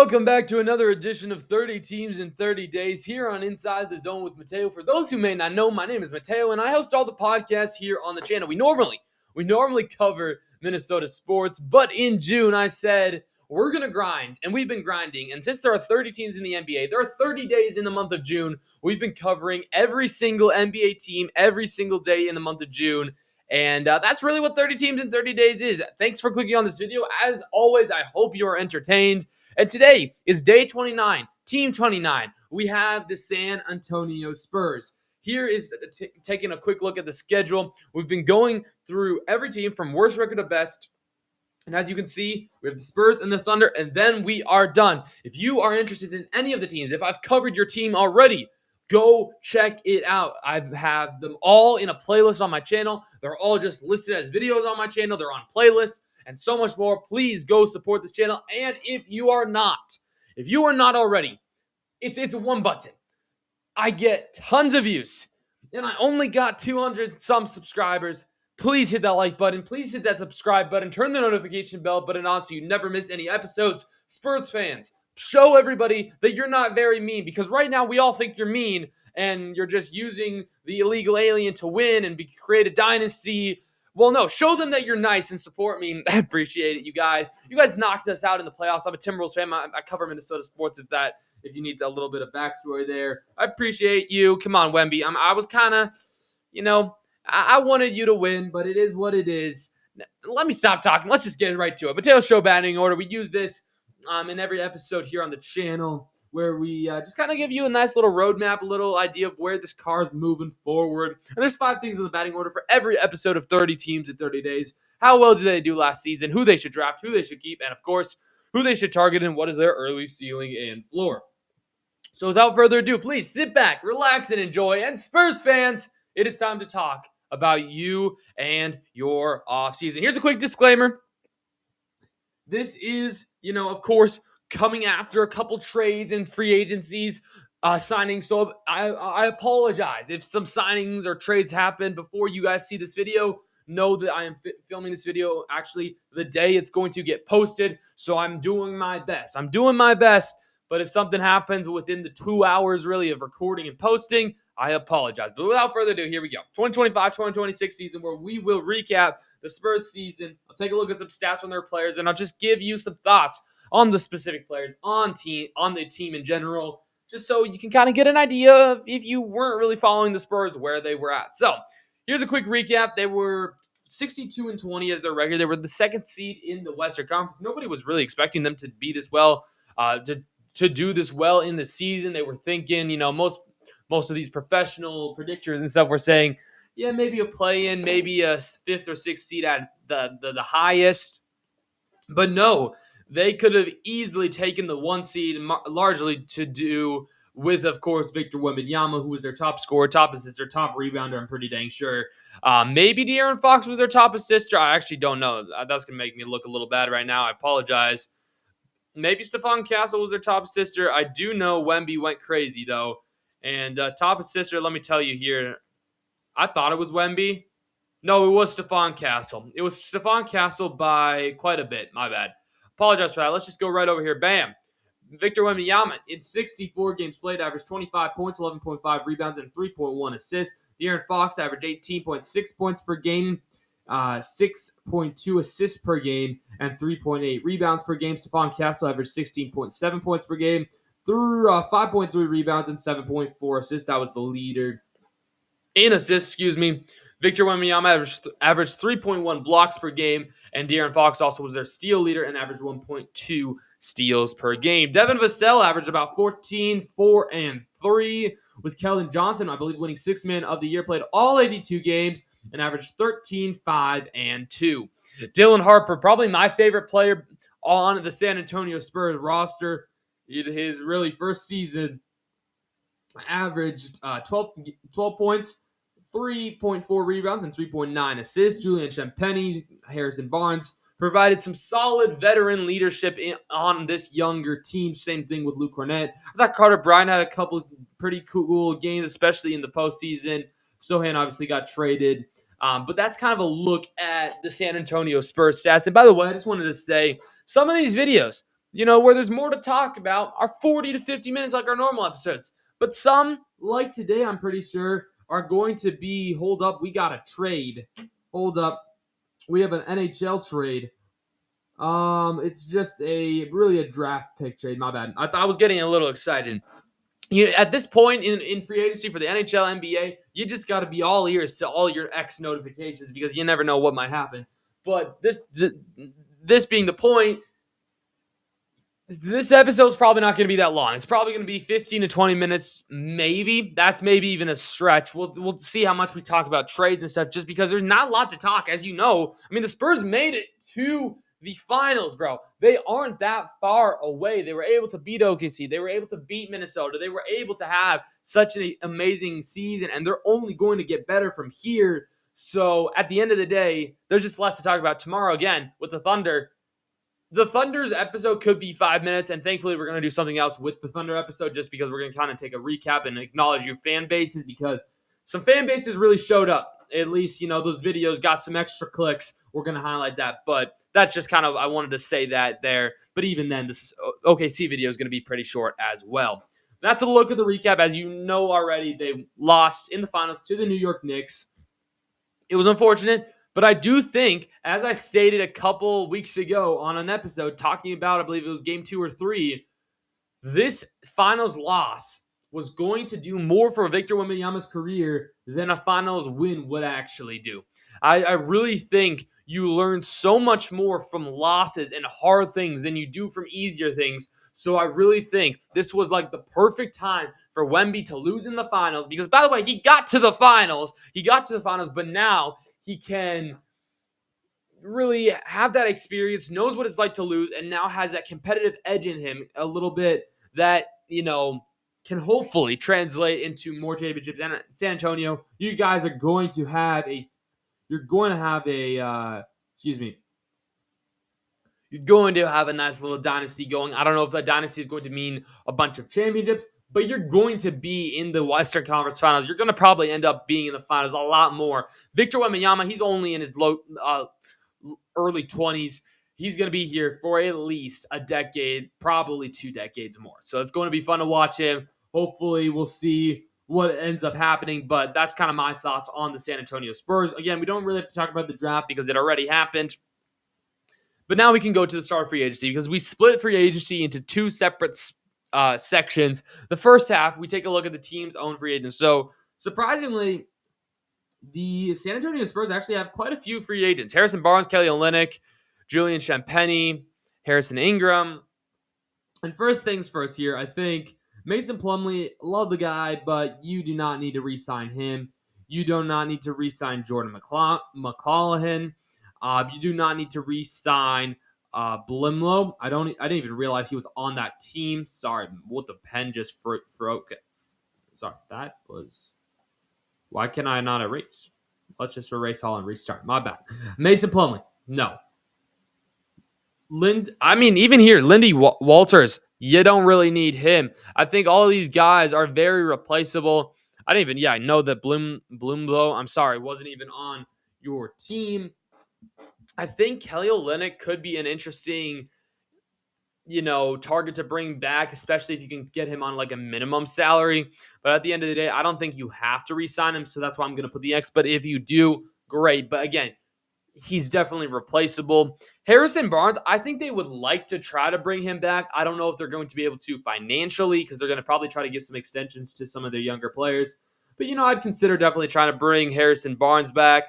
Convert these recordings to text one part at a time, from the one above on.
welcome back to another edition of 30 Teams in 30 Days here on Inside the Zone with Mateo. For those who may not know, my name is Mateo, and I host all the podcasts here on the channel. We normally cover Minnesota sports, but in June I said we're going to grind, and we've been grinding. And since there are 30 teams in the NBA, there are 30 days in the month of June. We've been covering every single NBA team every single day in the month of June. And that's really what 30 Teams in 30 Days is. Thanks for clicking on this video. As always, I hope you are entertained. And today is day 29, team 29. We have the San Antonio Spurs. Here is taking a quick look at the schedule. We've been going through every team from worst record to best. And as you can see, we have the Spurs and the Thunder, and then we are done. If you are interested in any of the teams, if I've covered your team already, go check it out. I have them all in a playlist on my channel. They're all just listed as videos on my channel. They're on playlists and so much more. Please go support this channel. And if you are not already, it's one button. I get tons of views, and I only got 200 some subscribers. Please hit that like button. Please hit that subscribe button. Turn the notification bell button on so you never miss any episodes. Spurs fans, show everybody that you're not very mean, because right now we all think you're mean and you're just using the illegal alien to win and create a dynasty. Well, no, show them that you're nice and support me. I appreciate it, you guys. You guys knocked us out in the playoffs. I'm a Timberwolves fan. I cover Minnesota sports if you need a little bit of backstory there. I appreciate you. Come on, Wemby. I was kind of, I wanted you to win, but it is what it is. Let me stop talking. Let's just get right to it. Mateo Show batting order. We use this in every episode here on the channel, where we just kind of give you a nice little roadmap, a little idea of where this car is moving forward. And there's 5 things in the batting order for every episode of 30 Teams in 30 Days. How well did they do last season? Who they should draft, who they should keep, and of course, who they should target, and what is their early ceiling and floor. So without further ado, please sit back, relax, and enjoy. And Spurs fans, it is time to talk about you and your offseason. Here's a quick disclaimer. This is, of course, coming after a couple trades and free agencies signings. So I apologize if some signings or trades happen before you guys see this video. Know that I am filming this video actually the day it's going to get posted. So I'm doing my best. But if something happens within the 2 hours really of recording and posting, I apologize. But without further ado, here we go. 2025-2026 season, where we will recap the Spurs season. I'll take a look at some stats on their players, and I'll just give you some thoughts on the specific players, on the team in general, just so you can kind of get an idea of, if you weren't really following the Spurs, where they were at. So here's a quick recap. They were 62-20 as their record. They were the 2nd seed in the Western Conference. Nobody was really expecting them to be this well, to do this well in the season. They were thinking, most of these professional predictors and stuff were saying, yeah, maybe a play-in, maybe a 5th or 6th seed at the highest. But no, they could have easily taken the 1 seed, largely to do with, of course, Victor Wembanyama, who was their top scorer, top assister, top rebounder, I'm pretty dang sure. Maybe De'Aaron Fox was their top assister. I actually don't know. That's going to make me look a little bad right now. I apologize. Maybe Stephon Castle was their top assister. I do know Wemby went crazy, though. And top assister, let me tell you here, I thought it was Wemby. No, it was Stephon Castle. It was Stephon Castle by quite a bit. My bad. Apologize for that. Let's just go right over here. Bam. Victor Wembanyama, in 64 games played, averaged 25 points, 11.5 rebounds, and 3.1 assists. De'Aaron Fox averaged 18.6 points per game, 6.2 assists per game, and 3.8 rebounds per game. Stephon Castle averaged 16.7 points per game, through 5.3 rebounds and 7.4 assists. That was the leader in assists, Victor Wembanyama averaged 3.1 blocks per game, and De'Aaron Fox also was their steal leader and averaged 1.2 steals per game. Devin Vassell averaged about 14, 4, and 3, with Keldon Johnson, I believe, winning 6th Man of the Year, played all 82 games and averaged 13, 5, and 2. Dylan Harper, probably my favorite player on the San Antonio Spurs roster. In his really first season, averaged 12 points, 3.4 rebounds, and 3.9 assists. Julian Champagnie, Harrison Barnes provided some solid veteran leadership on this younger team. Same thing with Luke Cornett. I thought Carter Bryant had a couple pretty cool games, especially in the postseason. Sohan obviously got traded. But that's kind of a look at the San Antonio Spurs stats. And by the way, I just wanted to say, some of these videos, where there's more to talk about are 40 to 50 minutes like our normal episodes. But some, like today, I'm pretty sure, are going to be, hold up, we got a trade. Hold up. We have an NHL trade. It's just a draft pick trade. My bad. I was getting a little excited. At this point in free agency for the NHL, NBA, you just got to be all ears to all your X notifications because you never know what might happen. But this being the point, this episode's probably not going to be that long. It's probably going to be 15 to 20 minutes, maybe. That's maybe even a stretch. We'll see how much we talk about trades and stuff just because there's not a lot to talk. As you know, I mean, the Spurs made it to the finals, bro. They aren't that far away. They were able to beat OKC. They were able to beat Minnesota. They were able to have such an amazing season, and they're only going to get better from here. So at the end of the day, there's just less to talk about tomorrow again with the Thunder. The Thunder's episode could be 5 minutes, and thankfully we're going to do something else with the Thunder episode just because we're going to kind of take a recap and acknowledge your fan bases because some fan bases really showed up. At least, those videos got some extra clicks. We're going to highlight that, but that's just kind of, I wanted to say that there. But even then, this OKC video is going to be pretty short as well. That's a look at the recap. As you know already, they lost in the finals to the New York Knicks. It was unfortunate. But I do think, as I stated a couple weeks ago on an episode talking about, I believe it was game 2 or 3, this finals loss was going to do more for Victor Wembanyama's career than a finals win would actually do. I really think you learn so much more from losses and hard things than you do from easier things. So I really think this was like the perfect time for Wemby to lose in the finals because, by the way, he got to the finals. But now he can really have that experience, knows what it's like to lose, and now has that competitive edge in him a little bit that, can hopefully translate into more championships. And San Antonio, you guys are going to have you're going to have a nice little dynasty going. I don't know if that dynasty is going to mean a bunch of championships, but you're going to be in the Western Conference Finals. You're going to probably end up being in the finals a lot more. Victor Wembanyama, he's only in his early 20s. He's going to be here for at least a decade, probably 2 decades more. So it's going to be fun to watch him. Hopefully, we'll see what ends up happening, but that's kind of my thoughts on the San Antonio Spurs. Again, we don't really have to talk about the draft because it already happened. But now we can go to the start of free agency because we split free agency into 2 separate sections. The first half, we take a look at the team's own free agents. So, surprisingly, the San Antonio Spurs actually have quite a few free agents. Harrison Barnes, Kelly Olynyk, Julian Champagnie, Harrison Ingram. And first things first here, I think Mason Plumlee, love the guy, but you do not need to re-sign him. You do not need to re-sign Jordan McCallahan. You do not need to re-sign Blimlow. I didn't even realize he was on that team. Sorry, what the pen just broke. Sorry, that was... Why can I not erase? Let's just erase all and restart. My bad. Mason Plumlee, no. Even here, Lindy Walters, you don't really need him. I think all of these guys are very replaceable. I know that Blimlow, I'm sorry, wasn't even on your team. I think Kelly Olynyk could be an interesting, target to bring back, especially if you can get him on like a minimum salary. But at the end of the day, I don't think you have to re-sign him, so that's why I'm going to put the X. But if you do, great. But again, he's definitely replaceable. Harrison Barnes, I think they would like to try to bring him back. I don't know if they're going to be able to financially because they're going to probably try to give some extensions to some of their younger players. But, I'd consider definitely trying to bring Harrison Barnes back.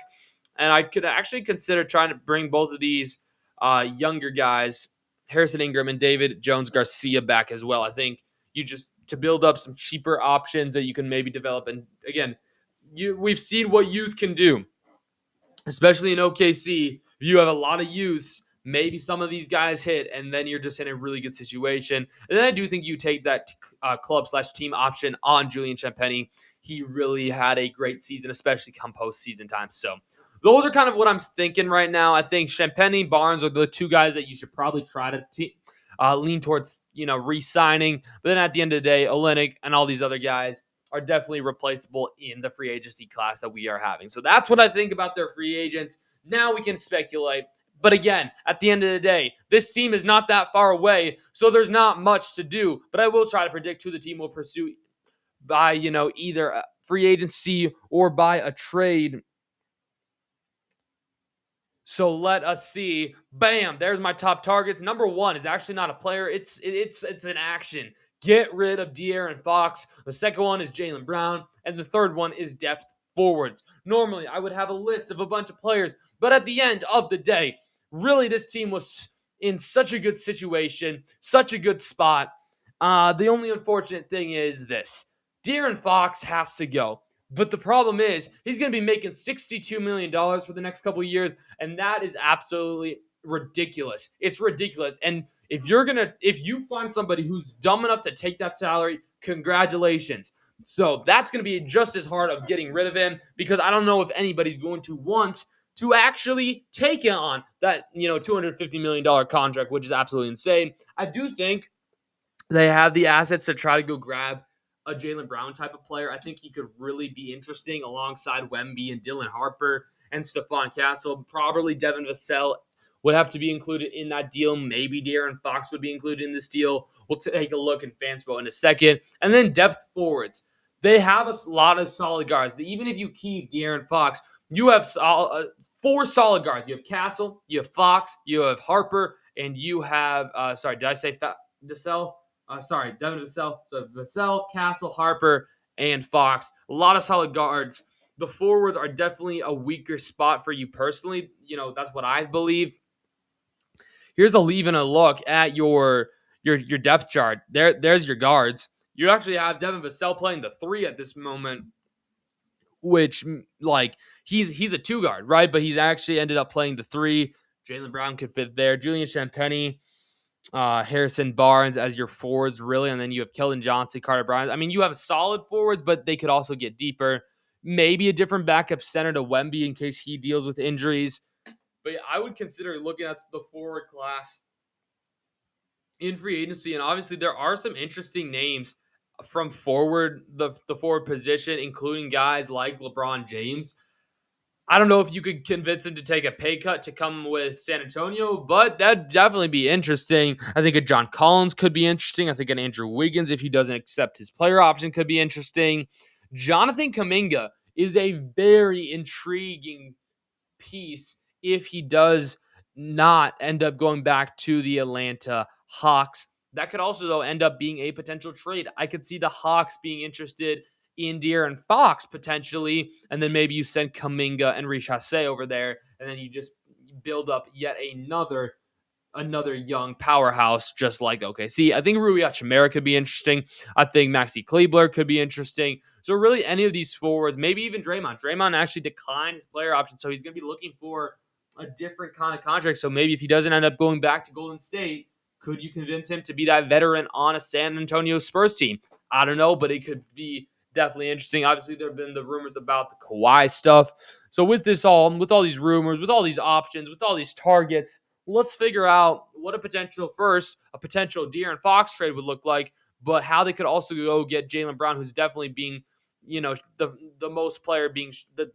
And I could actually consider trying to bring both of these younger guys, Harrison Ingram and David Jones-Garcia, back as well. I think to build up some cheaper options that you can maybe develop. And again, we've seen what youth can do. Especially in OKC, you have a lot of youths. Maybe some of these guys hit, and then you're just in a really good situation. And then I do think you take that club/team option on Julian Champagnie. He really had a great season, especially come postseason time. So those are kind of what I'm thinking right now. I think Champagnie, Barnes are the 2 guys that you should probably try to lean towards, re-signing. But then at the end of the day, Olynyk and all these other guys are definitely replaceable in the free agency class that we are having. So that's what I think about their free agents. Now we can speculate. But again, at the end of the day, this team is not that far away, so there's not much to do. But I will try to predict who the team will pursue by, either a free agency or by a trade. So let us see. Bam! There's my top targets. Number one is actually not a player. It's an action. Get rid of De'Aaron Fox. The second one is Jaylen Brown, and the third one is depth forwards. Normally, I would have a list of a bunch of players, but at the end of the day, really, this team was in such a good situation, such a good spot. The only unfortunate thing is this: De'Aaron Fox has to go. But the problem is, he's going to be making $62 million for the next couple of years, and that is absolutely ridiculous. It's ridiculous. And if you find somebody who's dumb enough to take that salary, congratulations. So that's going to be just as hard of getting rid of him, because I don't know if anybody's going to want to actually take on that, $250 million contract, which is absolutely insane. I do think they have the assets to try to go grab a Jaylen Brown type of player. I think he could really be interesting alongside Wemby and Dylan Harper and Stephon Castle. Probably Devin Vassell would have to be included in that deal. Maybe De'Aaron Fox would be included in this deal. We'll take a look in Fanspo in a second. And then depth forwards. They have a lot of solid guards. Even if you keep De'Aaron Fox, you have four solid guards. You have Castle, you have Fox, you have Harper, and you have, did I say Vassell? Devin Vassell. So Vassell, Castle, Harper, and Fox. A lot of solid guards. The forwards are definitely a weaker spot for you personally. That's what I believe. Here's even a look at your depth chart. There's your guards. You actually have Devin Vassell playing the 3 at this moment, which he's a 2 guard, right? But he's actually ended up playing the 3. Jaylen Brown could fit there. Julian Champagnie, Harrison Barnes as your forwards, really, and then you have Keldon Johnson, Carter Bryant. I mean, you have solid forwards, but they could also get deeper. Maybe a different backup center to Wemby in case he deals with injuries. But I would consider looking at the forward class in free agency, and obviously there are some interesting names from the forward position, including guys like LeBron James. I don't know if you could convince him to take a pay cut to come with San Antonio, but that'd definitely be interesting. I think a John Collins could be interesting. I think an Andrew Wiggins, if he doesn't accept his player option, could be interesting. Jonathan Kuminga is a very intriguing piece if he does not end up going back to the Atlanta Hawks. That could also, though, end up being a potential trade. I could see the Hawks being interested in De'Aaron Fox potentially, and then maybe you send Kuminga and Richase over there, and then you just build up yet another young powerhouse just like OKC. I think Rui Hachimura could be interesting. I think Maxi Kleber could be interesting. So really any of these forwards, maybe even Draymond. Draymond actually declined his player option, so he's going to be looking for a different kind of contract. So maybe if he doesn't end up going back to Golden State, could you convince him to be that veteran on a San Antonio Spurs team? I don't know, but it could be definitely interesting. Obviously, there have been the rumors about the Kawhi stuff. So with all these rumors, with all these options, with all these targets, let's figure out what a potential De'Aaron Fox trade would look like, but how they could also go get Jaylen Brown, who's definitely being, the most player being the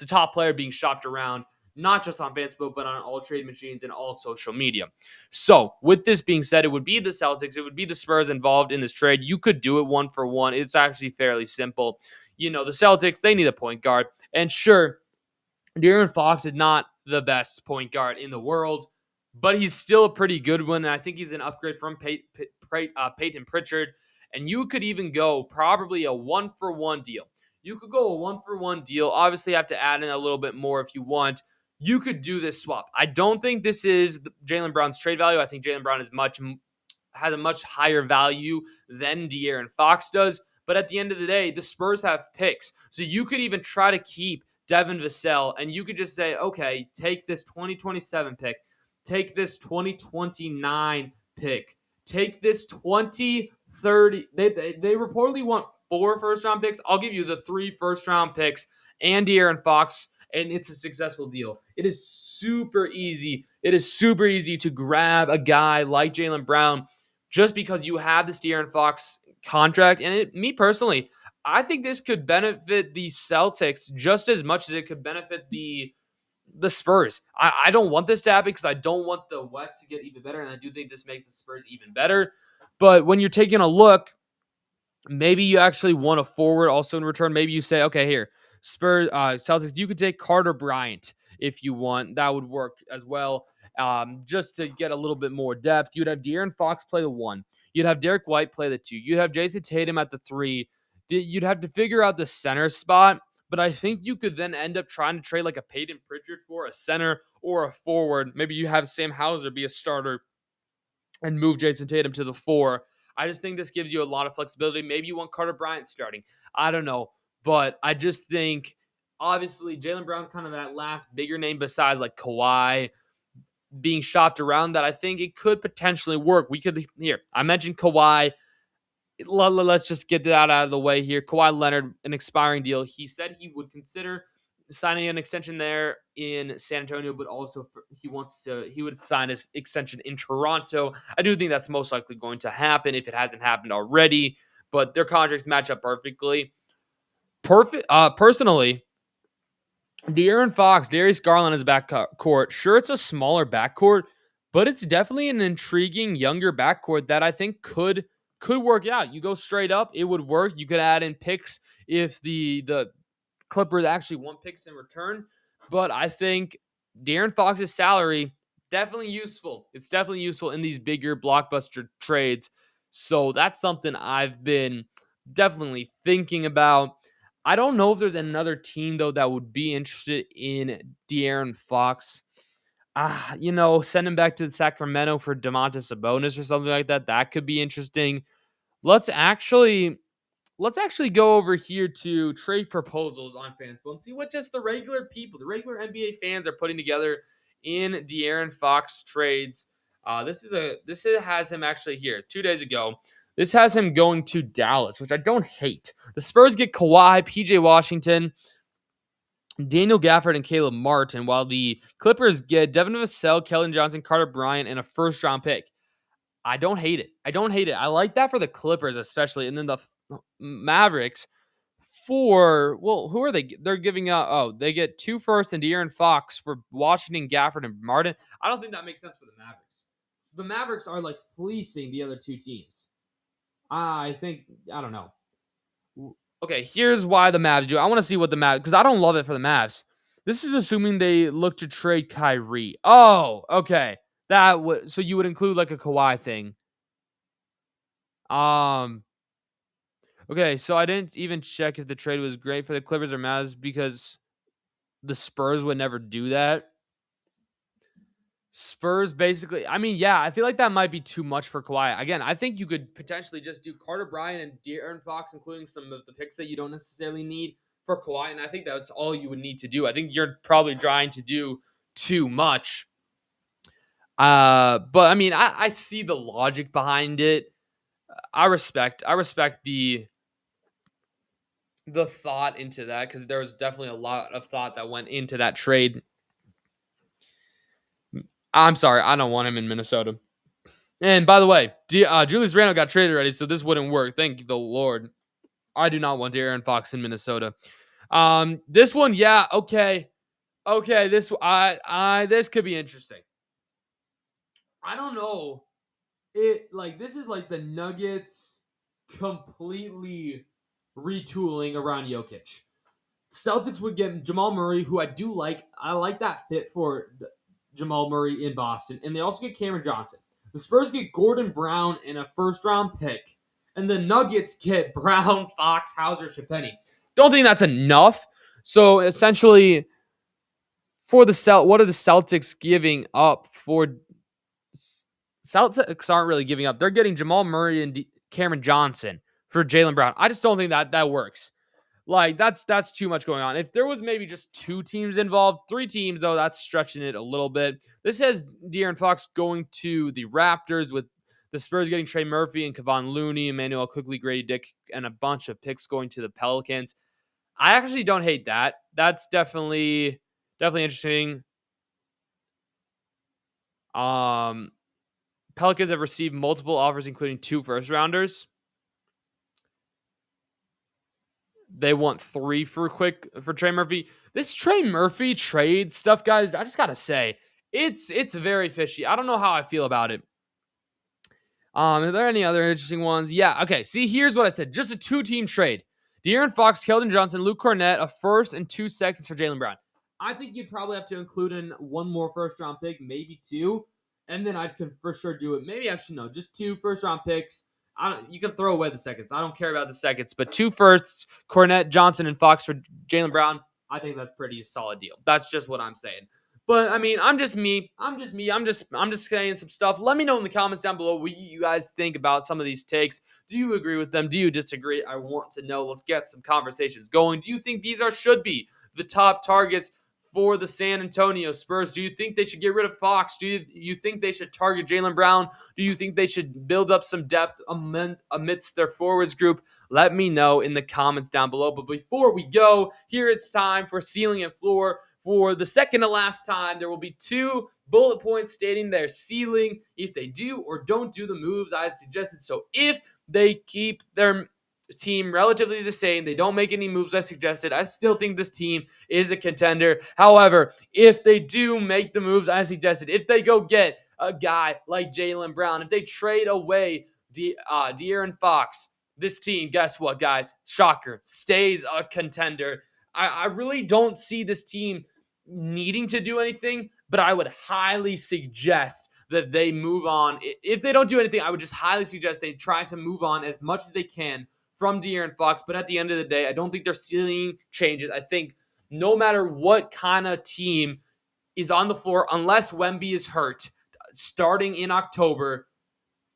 top player being shopped around, not just on Fanspo, but on all trade machines and all social media. So with this being said, it would be the Celtics, it would be the Spurs involved in this trade. You could do it 1-for-1. It's actually fairly simple. The Celtics, they need a point guard. And sure, De'Aaron Fox is not the best point guard in the world, but he's still a pretty good one. And I think he's an upgrade from Peyton Pritchard. And you could even go probably a 1-for-1 deal. You could go a 1-for-1 deal. Obviously, you have to add in a little bit more if you want. You could do this swap. I don't think this is Jaylen Brown's trade value. I think Jaylen Brown has a much higher value than De'Aaron Fox does. But at the end of the day, the Spurs have picks. So you could even try to keep Devin Vassell, and you could just say, okay, take this 2027 pick, take this 2029 pick, take this 2030. They reportedly want 4 first-round picks. I'll give you the 3 first-round picks and De'Aaron Fox, and it's a successful deal. It is super easy. It is super easy to grab a guy like Jaylen Brown just because you have this De'Aaron Fox contract. And me personally, I think this could benefit the Celtics just as much as it could benefit the the Spurs. I don't want this to happen because I don't want the West to get even better, and I do think this makes the Spurs even better. But when you're taking a look, maybe you actually want a forward also in return. Maybe you say, okay, here, Spurs, Celtics, you could take Carter Bryant if you want. That would work as well. Just to get a little bit more depth, you'd have De'Aaron Fox play the 1. You'd have Derek White play the 2. You'd have Jason Tatum at the 3. You'd have to figure out the center spot. But I think you could then end up trying to trade like a Peyton Pritchard for a center or a forward. Maybe you have Sam Hauser be a starter and move Jason Tatum to the 4. I just think this gives you a lot of flexibility. Maybe you want Carter Bryant starting. I don't know. But I just think, obviously, Jaylen Brown's kind of that last bigger name besides like Kawhi being shopped around that I think it could potentially work. I mentioned Kawhi. Let's just get that out of the way here. Kawhi Leonard, an expiring deal. He said he would consider signing an extension there in San Antonio, but also he would sign his extension in Toronto. I do think that's most likely going to happen if it hasn't happened already, but their contracts match up perfectly. Personally, De'Aaron Fox, Darius Garland is backcourt. Sure, it's a smaller backcourt, but it's definitely an intriguing younger backcourt that I think could work out. You go straight up, it would work. You could add in picks if the Clippers actually want picks in return. But I think De'Aaron Fox's salary definitely useful. It's definitely useful in these bigger blockbuster trades. So that's something I've been definitely thinking about. I don't know if there's another team though that would be interested in De'Aaron Fox. Send him back to Sacramento for Domantas Sabonis or something like that. That could be interesting. Let's actually go over here to trade proposals on Fanspo and see what just the regular people, the regular NBA fans are putting together in De'Aaron Fox trades. Has him actually here 2 days ago. This has him going to Dallas, which I don't hate. The Spurs get Kawhi, PJ Washington, Daniel Gafford, and Caleb Martin, while the Clippers get Devin Vassell, Kellen Johnson, Carter Bryant, and a first-round pick. I don't hate it. I like that for the Clippers especially. And then the Mavericks who are they? They're giving up, they get 2 firsts and De'Aaron Fox for Washington, Gafford, and Martin. I don't think that makes sense for the Mavericks. The Mavericks are like fleecing the other 2 teams. I don't know. Okay, here's why the Mavs do. I want to see what the Mavs, because I don't love it for the Mavs. This is assuming they look to trade Kyrie. Oh, okay. So you would include like a Kawhi thing. Okay, so I didn't even check if the trade was great for the Clippers or Mavs because the Spurs would never do that. Spurs basically, I feel like that might be too much for Kawhi. Again, I think you could potentially just do Carter Bryant and De'Aaron Fox, including some of the picks that you don't necessarily need for Kawhi, and I think that's all you would need to do. I think you're probably trying to do too much. But I see the logic behind it. I respect the thought into that because there was definitely a lot of thought that went into that trade. I'm sorry, I don't want him in Minnesota. And by the way, Julius Randle got traded already, so this wouldn't work. Thank the Lord. I do not want De'Aaron Fox in Minnesota. This one, yeah, okay. This this could be interesting. I don't know. This is like the Nuggets completely retooling around Jokic. Celtics would get Jamal Murray, who I do like. I like that fit for Jamal Murray in Boston. And they also get Cameron Johnson. The Spurs get Gordon Brown and a first-round pick. And the Nuggets get Brown, Fox, Hauser, Shapenny. Don't think that's enough. So, essentially, what are the Celtics giving up for... Celtics aren't really giving up. They're getting Jamal Murray and Cameron Johnson for Jaylen Brown. I just don't think that works. That's too much going on. If there was maybe just 2 teams involved, 3 teams though, that's stretching it a little bit. This has De'Aaron Fox going to the Raptors with the Spurs getting Trey Murphy and Kevon Looney, Emmanuel Quickly, Grady Dick, and a bunch of picks going to the Pelicans. I actually don't hate that. That's definitely interesting. Pelicans have received multiple offers, including 2 first rounders. they want 3 for Trey Murphy. This Trey Murphy trade stuff, guys, I just gotta say, it's very fishy. I don't know how I feel about it. Are there any other interesting ones? Yeah, okay. See, here's what I said. Just a 2-team trade. De'Aaron Fox, Keldon Johnson, Luke Cornett, a first and 2 seconds for Jaylen Brown. I think you'd probably have to include in one more first-round pick, maybe 2, and then I could for sure do it. Maybe actually no, just 2 first-round picks. You can throw away the seconds. I don't care about the seconds, but 2 firsts, Cornett, Johnson, and Fox for Jaylen Brown. I think that's pretty solid deal. That's just what I'm saying. But I mean, I'm just me. I'm just saying some stuff. Let me know in the comments down below what you guys think about some of these takes. Do you agree with them? Do you disagree? I want to know. Let's get some conversations going. Do you think these should be the top targets for the San Antonio Spurs? Do you think they should get rid of Fox? Do you think they should target Jaylen Brown? Do you think they should build up some depth amidst their forwards group? Let me know in the comments down below. But before we go, here it's time for ceiling and floor. For the second to last time, there will be 2 bullet points stating their ceiling if they do or don't do the moves I've suggested. So if they keep their team relatively the same, they don't make any moves I suggested, I still think this team is a contender. However, if they do make the moves I suggested, if they go get a guy like Jaylen Brown, if they trade away De'Aaron Fox, this team, guess what, guys? Shocker, stays a contender. I really don't see this team needing to do anything, but I would highly suggest that they move on. If they don't do anything, I would just highly suggest they try to move on as much as they can from De'Aaron Fox. But at the end of the day, I don't think their ceiling changes. I think no matter what kind of team is on the floor, unless Wemby is hurt, starting in October,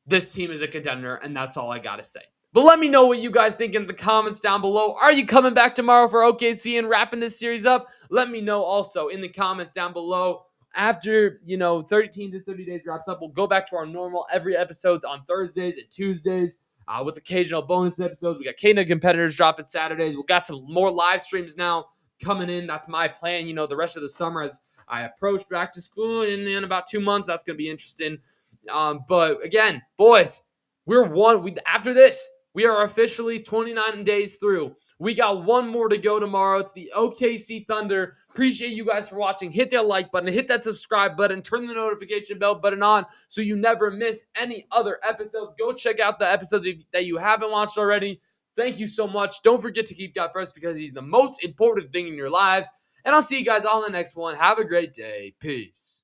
this team is a contender, and that's all I got to say. But let me know what you guys think in the comments down below. Are you coming back tomorrow for OKC and wrapping this series up? Let me know also in the comments down below. After, 30 teams in 30 days wraps up, we'll go back to our normal every episodes on Thursdays and Tuesdays with occasional bonus episodes. We got K-Nug competitors dropping Saturdays. We got some more live streams now coming in. That's my plan, the rest of the summer as I approach back to school in about 2 months. That's going to be interesting. But again, boys, after this, we are officially 29 days through. We got one more to go tomorrow. It's the OKC Thunder. Appreciate you guys for watching. Hit that like button, hit that subscribe button, turn the notification bell button on so you never miss any other episodes. Go check out the episodes that you haven't watched already. Thank you so much. Don't forget to keep God first because he's the most important thing in your lives. And I'll see you guys all in the next one. Have a great day. Peace.